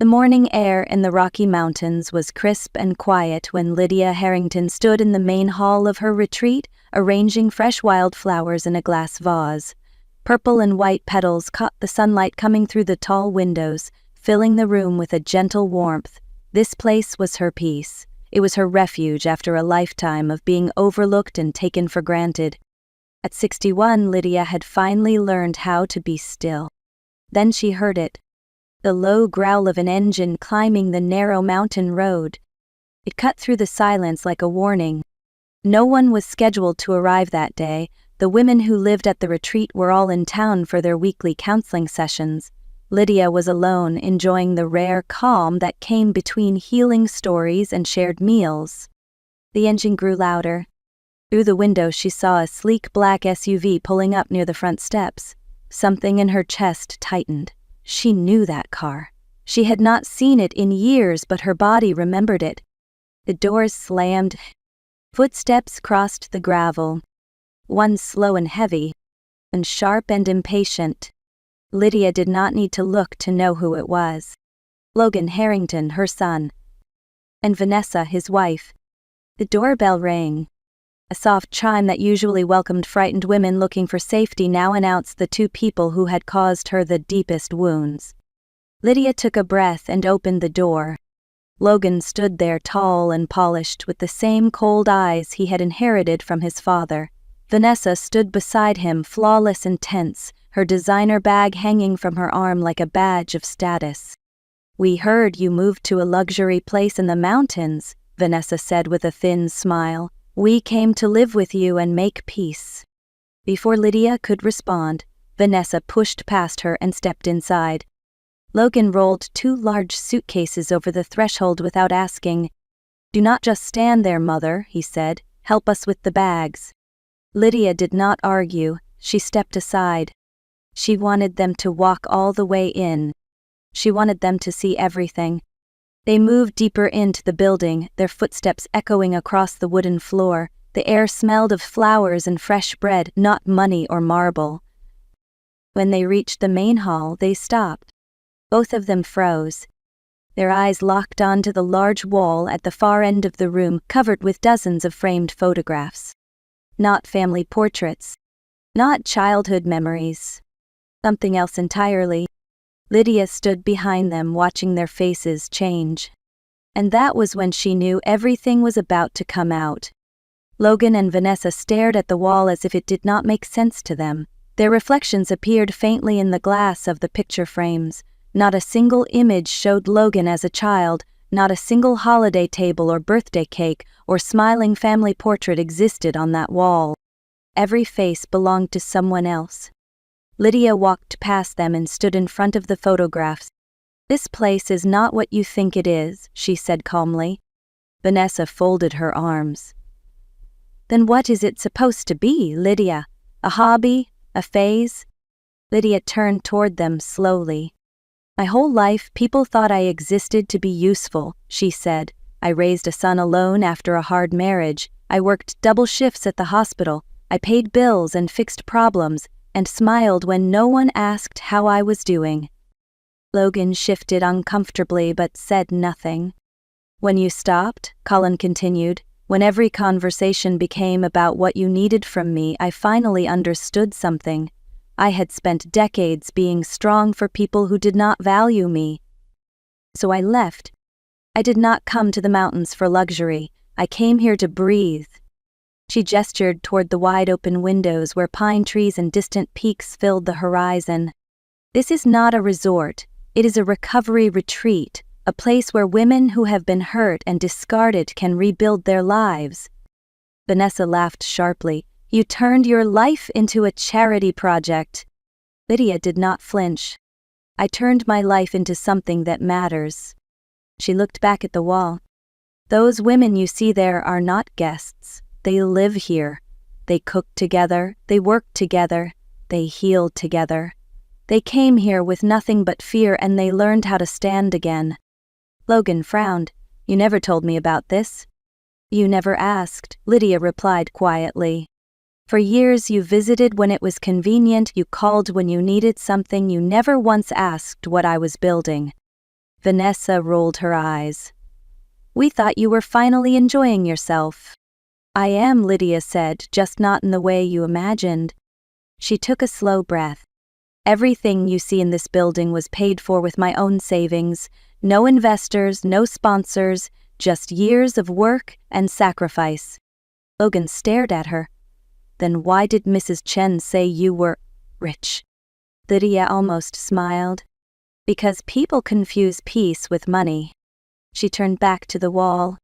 The morning air in the Rocky Mountains was crisp and quiet when Lydia Harrington stood in the main hall of her retreat, arranging fresh wildflowers in a glass vase. Purple and white petals caught the sunlight coming through the tall windows, filling the room with a gentle warmth. This place was her peace. It was her refuge after a lifetime of being overlooked and taken for granted. At 61, Lydia had finally learned how to be still. Then she heard it. The low growl of an engine climbing the narrow mountain road. It cut through the silence like a warning. No one was scheduled to arrive that day. The women who lived at the retreat were all in town for their weekly counseling sessions. Lydia was alone, enjoying the rare calm that came between healing stories and shared meals. The engine grew louder. Through the window she saw a sleek black SUV pulling up near the front steps. Something in her chest tightened. She knew that car. She had not seen it in years, but her body remembered it. The doors slammed. Footsteps crossed the gravel. One slow and heavy, and sharp and impatient. Lydia did not need to look to know who it was. Logan Harrington, her son. And Vanessa, his wife. The doorbell rang. A soft chime that usually welcomed frightened women looking for safety now announced the two people who had caused her the deepest wounds. Lydia took a breath and opened the door. Logan stood there tall and polished with the same cold eyes he had inherited from his father. Vanessa stood beside him, flawless and tense, her designer bag hanging from her arm like a badge of status. "We heard you moved to a luxury place in the mountains," Vanessa said with a thin smile. "We came to live with you and make peace." Before Lydia could respond, Vanessa pushed past her and stepped inside. Logan rolled 2 large suitcases over the threshold without asking. "Do not just stand there, Mother," he said. "Help us with the bags." Lydia did not argue. She stepped aside. She wanted them to walk all the way in. She wanted them to see everything. They moved deeper into the building, their footsteps echoing across the wooden floor. The air smelled of flowers and fresh bread, not money or marble. When they reached the main hall, they stopped. Both of them froze. Their eyes locked onto the large wall at the far end of the room, covered with dozens of framed photographs. Not family portraits. Not childhood memories. Something else entirely. Lydia stood behind them, watching their faces change. And that was when she knew everything was about to come out. Logan and Vanessa stared at the wall as if it did not make sense to them. Their reflections appeared faintly in the glass of the picture frames. Not a single image showed Logan as a child. Not a single holiday table or birthday cake or smiling family portrait existed on that wall. Every face belonged to someone else. Lydia walked past them and stood in front of the photographs. "This place is not what you think it is," she said calmly. Vanessa folded her arms. "Then what is it supposed to be, Lydia? A hobby? A phase?" Lydia turned toward them slowly. "My whole life, people thought I existed to be useful," she said. "I raised a son alone after a hard marriage. I worked double shifts at the hospital. I paid bills and fixed problems, and smiled when no one asked how I was doing." Logan shifted uncomfortably but said nothing. "When you stopped," Colin continued, "when every conversation became about what you needed from me, I finally understood something. I had spent decades being strong for people who did not value me. So I left. I did not come to the mountains for luxury. I came here to breathe." She gestured toward the wide-open windows where pine trees and distant peaks filled the horizon. "This is not a resort. It is a recovery retreat, a place where women who have been hurt and discarded can rebuild their lives." Vanessa laughed sharply. "You turned your life into a charity project." Lydia did not flinch. "I turned my life into something that matters." She looked back at the wall. "Those women you see there are not guests. They live here. They cooked together, they worked together, they healed together. They came here with nothing but fear and they learned how to stand again." Logan frowned. "You never told me about this." "You never asked," Lydia replied quietly. "For years you visited when it was convenient, you called when you needed something, you never once asked what I was building." Vanessa rolled her eyes. We thought you were finally enjoying yourself. I am, Lydia said, just not in the way you imagined. She took a slow breath. Everything you see in this building was paid for with my own savings. No investors, no sponsors, just years of work and sacrifice. Logan stared at her. Then why did Mrs. Chen say you were rich? Lydia almost smiled. Because people confuse peace with money. She turned back to the wall.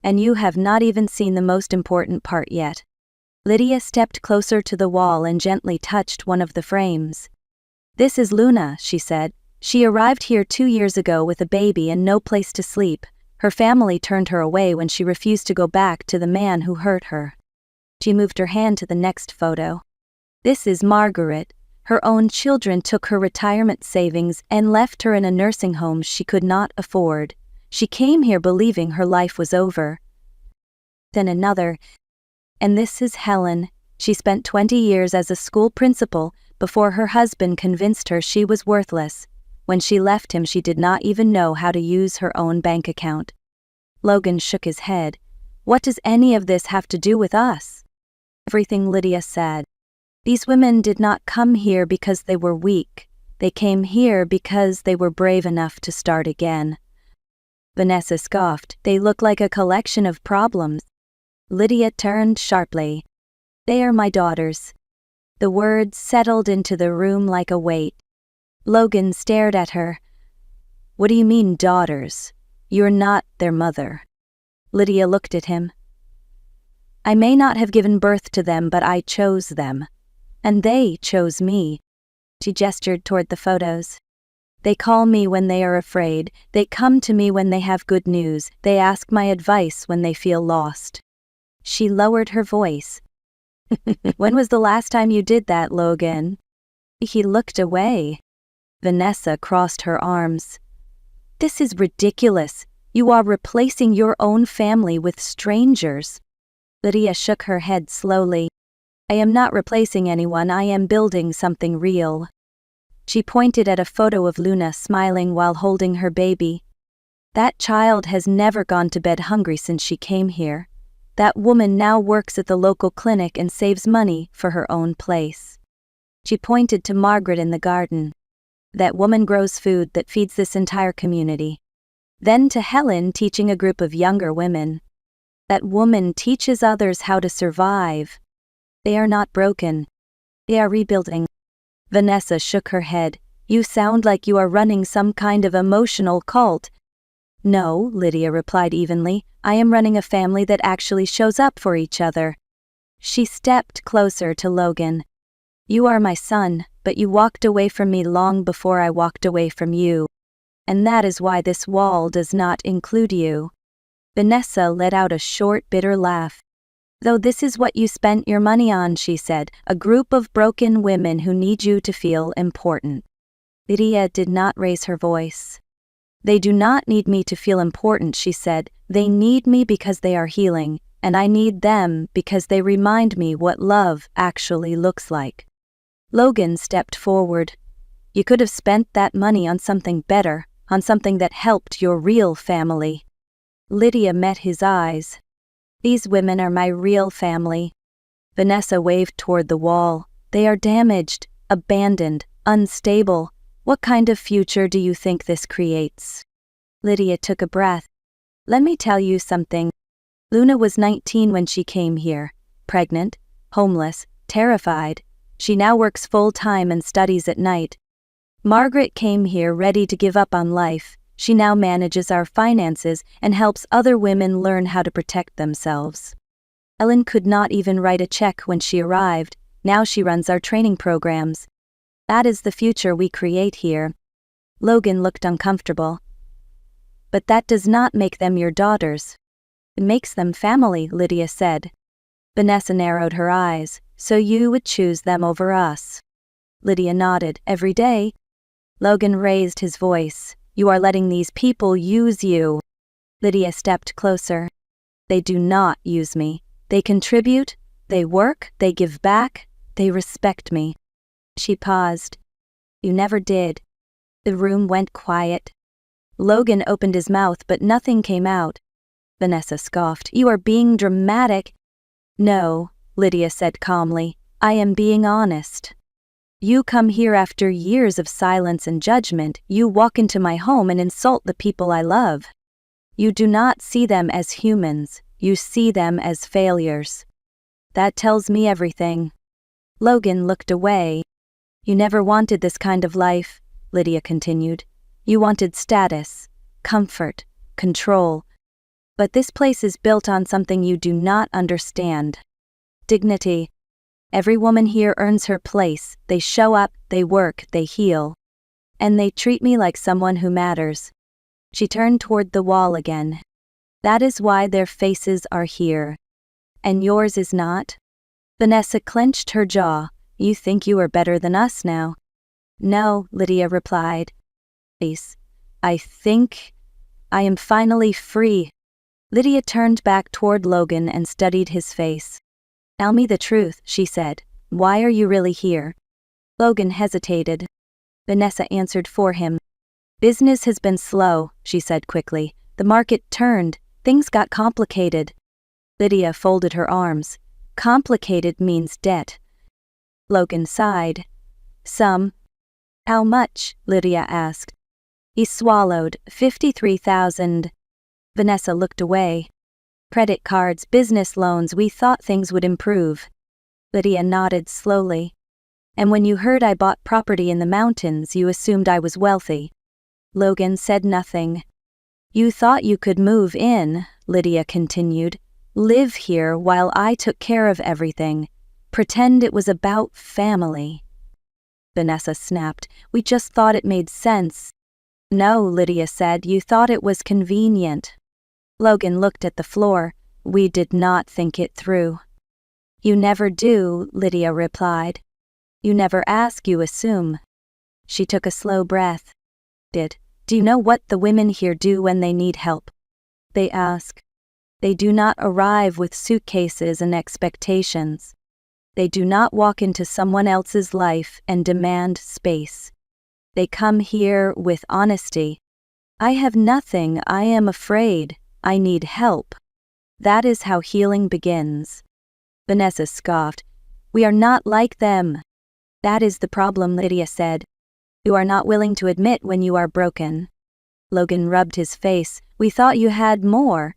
And you have not even seen the most important part yet. Lydia stepped closer to the wall and gently touched one of the frames. This is Luna, she said. She arrived here 2 years ago with a baby and no place to sleep. Her family turned her away when she refused to go back to the man who hurt her. She moved her hand to the next photo. This is Margaret. Her own children took her retirement savings and left her in a nursing home she could not afford. She came here believing her life was over. Then another. And this is Helen. She spent 20 years as a school principal before her husband convinced her she was worthless. When she left him, she did not even know how to use her own bank account. Logan shook his head. What does any of this have to do with us? Everything, Lydia said. These women did not come here because they were weak. They came here because they were brave enough to start again. Vanessa scoffed. They look like a collection of problems. Lydia turned sharply. They are my daughters. The words settled into the room like a weight. Logan stared at her. What do you mean, daughters? You're not their mother. Lydia looked at him. I may not have given birth to them, but I chose them. And they chose me. She gestured toward the photos. They call me when they are afraid. They come to me when they have good news. They ask my advice when they feel lost. She lowered her voice. When was the last time you did that, Logan? He looked away. Vanessa crossed her arms. This is ridiculous. You are replacing your own family with strangers. Lydia shook her head slowly. I am not replacing anyone, I am building something real. She pointed at a photo of Luna smiling while holding her baby. That child has never gone to bed hungry since she came here. That woman now works at the local clinic and saves money for her own place. She pointed to Margaret in the garden. That woman grows food that feeds this entire community. Then to Helen teaching a group of younger women. That woman teaches others how to survive. They are not broken. They are rebuilding. Vanessa shook her head. You sound like you are running some kind of emotional cult. No, Lydia replied evenly. I am running a family that actually shows up for each other. She stepped closer to Logan. You are my son, but you walked away from me long before I walked away from you. And that is why this wall does not include you. Vanessa let out a short, bitter laugh. Though this is what you spent your money on, she said, a group of broken women who need you to feel important. Lydia did not raise her voice. They do not need me to feel important, she said. They need me because they are healing, and I need them because they remind me what love actually looks like. Logan stepped forward. You could have spent that money on something better, on something that helped your real family. Lydia met his eyes. These women are my real family. Vanessa waved toward the wall. They are damaged, abandoned, unstable. What kind of future do you think this creates? Lydia took a breath. Let me tell you something. Luna was 19 when she came here, pregnant, homeless, terrified. She now works full-time and studies at night. Margaret came here ready to give up on life. She now manages our finances and helps other women learn how to protect themselves. Ellen could not even write a check when she arrived. Now she runs our training programs. That is the future we create here. Logan looked uncomfortable. But that does not make them your daughters. It makes them family, Lydia said. Vanessa narrowed her eyes. So you would choose them over us? Lydia nodded. Every day. Logan raised his voice. You are letting these people use you. Lydia stepped closer. They do not use me. They contribute, they work, they give back, they respect me. She paused. You never did. The room went quiet. Logan opened his mouth but nothing came out. Vanessa scoffed. "You are being dramatic." "No," Lydia said calmly. "I am being honest. You come here after years of silence and judgment. You walk into my home and insult the people I love. You do not see them as humans. You see them as failures. That tells me everything." Logan looked away. "You never wanted this kind of life," Lydia continued. "You wanted status, comfort, control. But this place is built on something you do not understand. Dignity. Every woman here earns her place. They show up, they work, they heal. And they treat me like someone who matters." She turned toward the wall again. "That is why their faces are here. And yours is not?" Vanessa clenched her jaw. "You think you are better than us now?" "No," Lydia replied. "I think I am finally free." Lydia turned back toward Logan and studied his face. "Tell me the truth," she said. "Why are you really here?" Logan hesitated. Vanessa answered for him. "Business has been slow," she said quickly. "The market turned. Things got complicated." Lydia folded her arms. "Complicated means debt." Logan sighed. "Some." "How much?" Lydia asked. He swallowed. 53,000. Vanessa looked away. "Credit cards, business loans, we thought things would improve." Lydia nodded slowly. "And when you heard I bought property in the mountains, you assumed I was wealthy." Logan said nothing. "You thought you could move in," Lydia continued. "Live here while I took care of everything. Pretend it was about family." Vanessa snapped. "We just thought it made sense." "No," Lydia said, "you thought it was convenient." Logan looked at the floor. "We did not think it through." "You never do," Lydia replied. "You never ask, you assume." She took a slow breath. Do you know what the women here do when they need help?" "They ask." "They do not arrive with suitcases and expectations. They do not walk into someone else's life and demand space. They come here with honesty. 'I have nothing, I am afraid, I need help.' That is how healing begins." Vanessa scoffed. "We are not like them." "That is the problem," Lydia said. "You are not willing to admit when you are broken." Logan rubbed his face. "We thought you had more."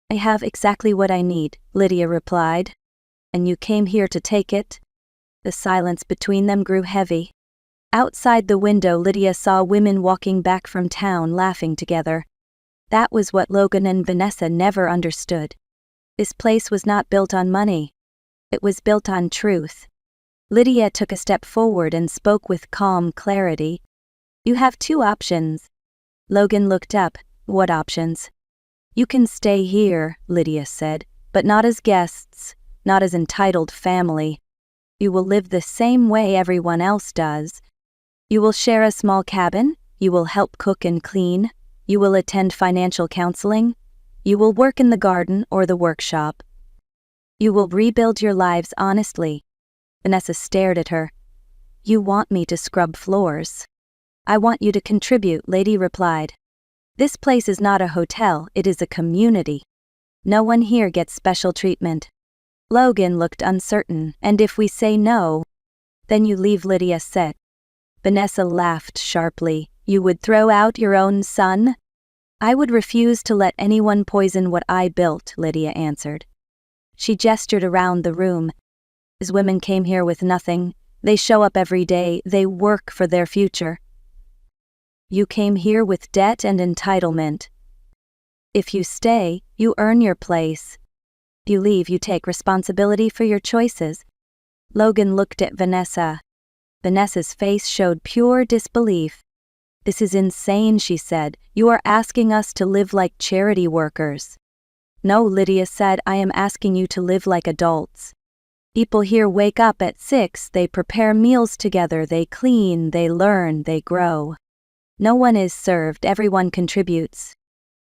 "I have exactly what I need," Lydia replied. "And you came here to take it?" The silence between them grew heavy. Outside the window, Lydia saw women walking back from town laughing together. That was what Logan and Vanessa never understood. This place was not built on money. It was built on truth. Lydia took a step forward and spoke with calm clarity. "You have two options." Logan looked up. "What options?" "You can stay here," Lydia said, "but not as guests, not as entitled family. You will live the same way everyone else does. You will share a small cabin, you will help cook and clean, you will attend financial counseling, you will work in the garden or the workshop. You will rebuild your lives honestly." Vanessa stared at her. "You want me to scrub floors." "I want you to contribute," Lady replied. "This place is not a hotel, it is a community. No one here gets special treatment." Logan looked uncertain. "And if we say no?" "Then you leave," Lydia said. Vanessa laughed sharply. "You would throw out your own son?" "I would refuse to let anyone poison what I built," Lydia answered. She gestured around the room. "These women came here with nothing. They show up every day, they work for their future. You came here with debt and entitlement. If you stay, you earn your place. If you leave, you take responsibility for your choices." Logan looked at Vanessa. Vanessa's face showed pure disbelief. "This is insane," she said. "You are asking us to live like charity workers." "No," Lydia said, "I am asking you to live like adults. People here wake up at 6, they prepare meals together, they clean, they learn, they grow. No one is served, everyone contributes."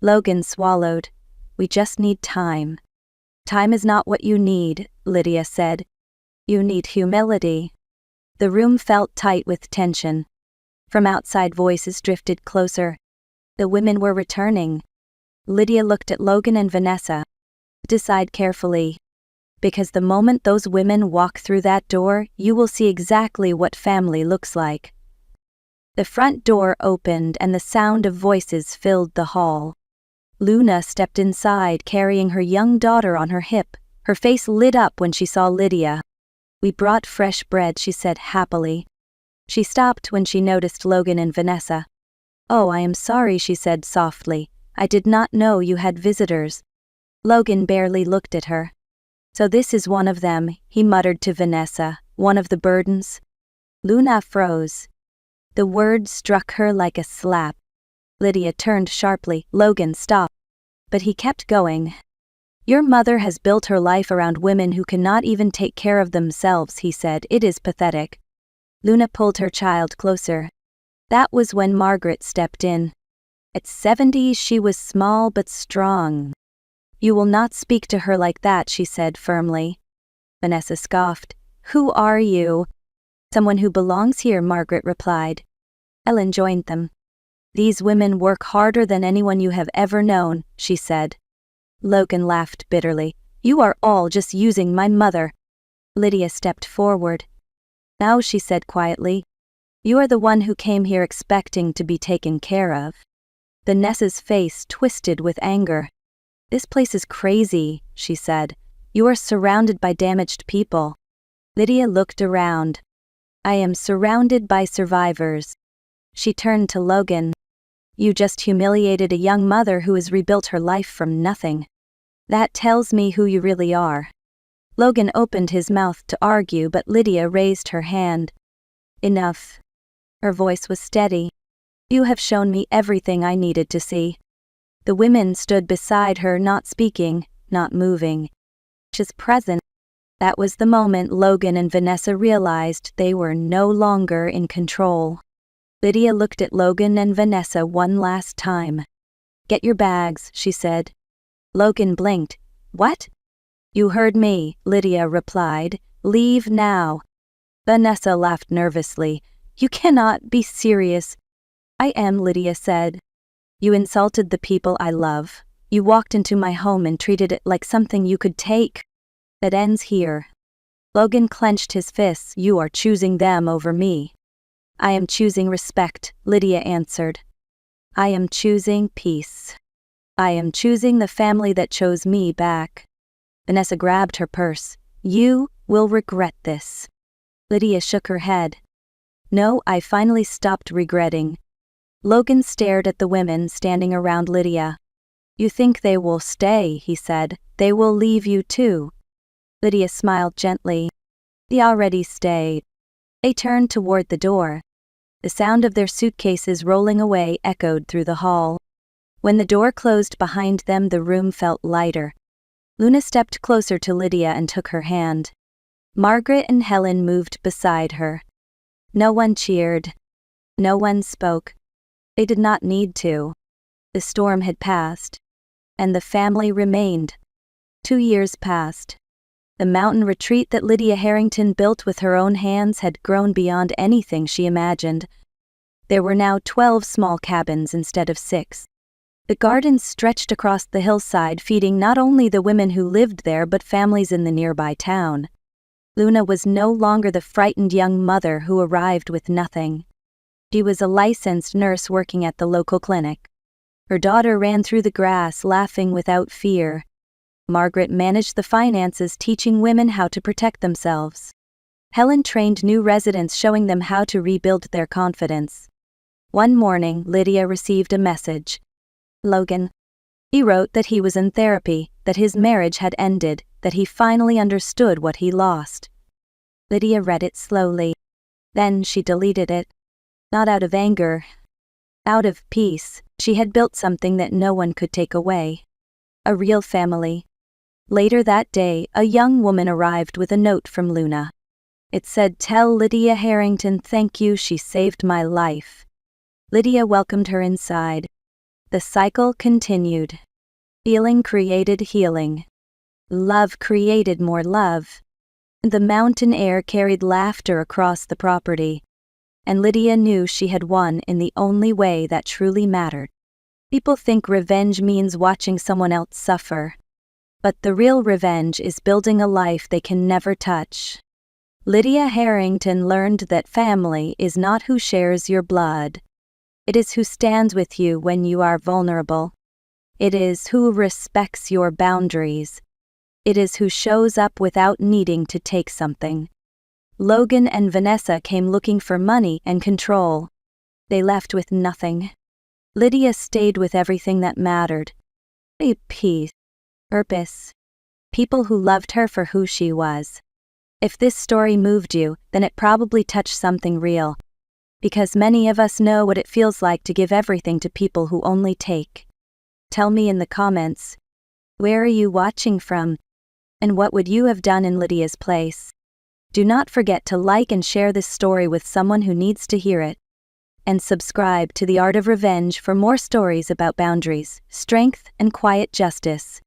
Logan swallowed. "We just need time." "Time is not what you need," Lydia said. "You need humility." The room felt tight with tension. From outside, voices drifted closer. The women were returning. Lydia looked at Logan and Vanessa. Decide carefully. Because the moment those women walk through that door, you will see exactly what family looks like. The front door opened and the sound of voices filled the hall. Luna stepped inside carrying her young daughter on her hip. Her face lit up when she saw Lydia. "We brought fresh bread," she said happily. She stopped when she noticed Logan and Vanessa. "Oh, I am sorry," she said softly. "I did not know you had visitors." Logan barely looked at her. "So this is one of them," he muttered to Vanessa, "one of the burdens?" Luna froze. The word struck her like a slap. Lydia turned sharply. "Logan, stop." But he kept going. "Your mother has built her life around women who cannot even take care of themselves," he said. "It is pathetic." Luna pulled her child closer. That was when Margaret stepped in. At 70, she was small but strong. "You will not speak to her like that," she said firmly. Vanessa scoffed. "Who are you?" "Someone who belongs here," Margaret replied. Ellen joined them. "These women work harder than anyone you have ever known," she said. Logan laughed bitterly. "You are all just using my mother." Lydia stepped forward. "Now," she said quietly, "you are the one who came here expecting to be taken care of." Vanessa's face twisted with anger. "This place is crazy," she said. "You are surrounded by damaged people." Lydia looked around. "I am surrounded by survivors." She turned to Logan. "You just humiliated a young mother who has rebuilt her life from nothing. That tells me who you really are." Logan opened his mouth to argue, but Lydia raised her hand. "Enough." Her voice was steady. "You have shown me everything I needed to see." The women stood beside her, not speaking, not moving. Just present. That was the moment Logan and Vanessa realized they were no longer in control. Lydia looked at Logan and Vanessa one last time. "Get your bags," she said. Logan blinked. "What?" "You heard me," Lydia replied. "Leave now." Vanessa laughed nervously. "You cannot be serious." "I am," Lydia said. "You insulted the people I love. You walked into my home and treated it like something you could take. That ends here." Logan clenched his fists. "You are choosing them over me." "I am choosing respect," Lydia answered. "I am choosing peace. I am choosing the family that chose me back." Vanessa grabbed her purse. "You will regret this." Lydia shook her head. "No, I finally stopped regretting." Logan stared at the women standing around Lydia. "You think they will stay," he said. "They will leave you too." Lydia smiled gently. "They already stayed." They turned toward the door. The sound of their suitcases rolling away echoed through the hall. When the door closed behind them, the room felt lighter. Luna stepped closer to Lydia and took her hand. Margaret and Helen moved beside her. No one cheered. No one spoke. They did not need to. The storm had passed. And the family remained. 2 years passed. The mountain retreat that Lydia Harrington built with her own hands had grown beyond anything she imagined. There were now 12 small cabins instead of 6. The gardens stretched across the hillside, feeding not only the women who lived there but families in the nearby town. Luna was no longer the frightened young mother who arrived with nothing. She was a licensed nurse working at the local clinic. Her daughter ran through the grass, laughing without fear. Margaret managed the finances, teaching women how to protect themselves. Helen trained new residents, showing them how to rebuild their confidence. One morning, Lydia received a message. Logan. He wrote that he was in therapy, that his marriage had ended, that he finally understood what he lost. Lydia read it slowly. Then she deleted it. Not out of anger. Out of peace. She had built something that no one could take away. A real family. Later that day, a young woman arrived with a note from Luna. It said, "Tell Lydia Harrington thank you, she saved my life." Lydia welcomed her inside. The cycle continued. Healing created healing. Love created more love. The mountain air carried laughter across the property. And Lydia knew she had won in the only way that truly mattered. People think revenge means watching someone else suffer. But the real revenge is building a life they can never touch. Lydia Harrington learned that family is not who shares your blood. It is who stands with you when you are vulnerable. It is who respects your boundaries. It is who shows up without needing to take something. Logan and Vanessa came looking for money and control. They left with nothing. Lydia stayed with everything that mattered. A peace, purpose, people who loved her for who she was. If this story moved you, then it probably touched something real. Because many of us know what it feels like to give everything to people who only take. Tell me in the comments, where are you watching from? And what would you have done in Lydia's place? Do not forget to like and share this story with someone who needs to hear it. And subscribe to The Art of Revenge for more stories about boundaries, strength, and quiet justice.